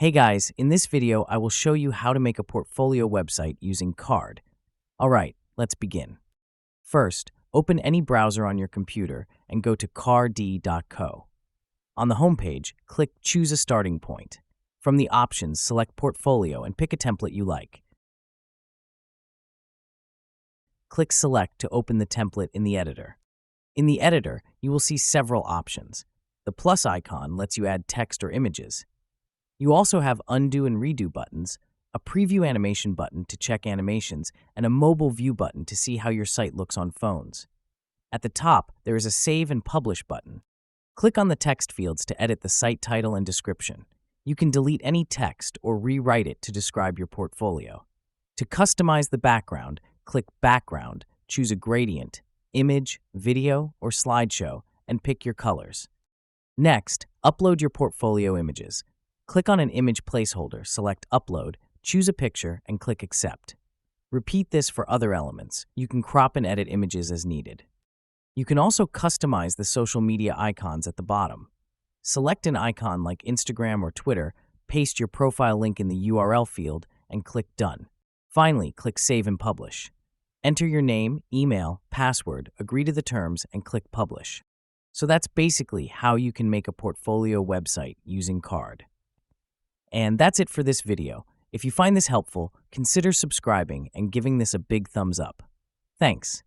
Hey guys, in this video I will show you how to make a portfolio website using Card. Alright, let's begin. First, open any browser on your computer and go to card.co. On the homepage, click Choose a Starting Point. From the options, select Portfolio and pick a template you like. Click Select to open the template in the editor. In the editor, you will see several options. The plus icon lets you add text or images. You also have undo and redo buttons, a preview animation button to check animations, and a mobile view button to see how your site looks on phones. At the top, there is a Save and Publish button. Click on the text fields to edit the site title and description. You can delete any text or rewrite it to describe your portfolio. To customize the background, click Background, choose a gradient, image, video, or slideshow, and pick your colors. Next, upload your portfolio images. Click on an image placeholder, select Upload, choose a picture, and click Accept. Repeat this for other elements. You can crop and edit images as needed. You can also customize the social media icons at the bottom. Select an icon like Instagram or Twitter, paste your profile link in the URL field, and click Done. Finally, click Save and Publish. Enter your name, email, password, agree to the terms, and click Publish. So that's basically how you can make a portfolio website using Card. And that's it for this video. If you find this helpful, consider subscribing and giving this a big thumbs up. Thanks.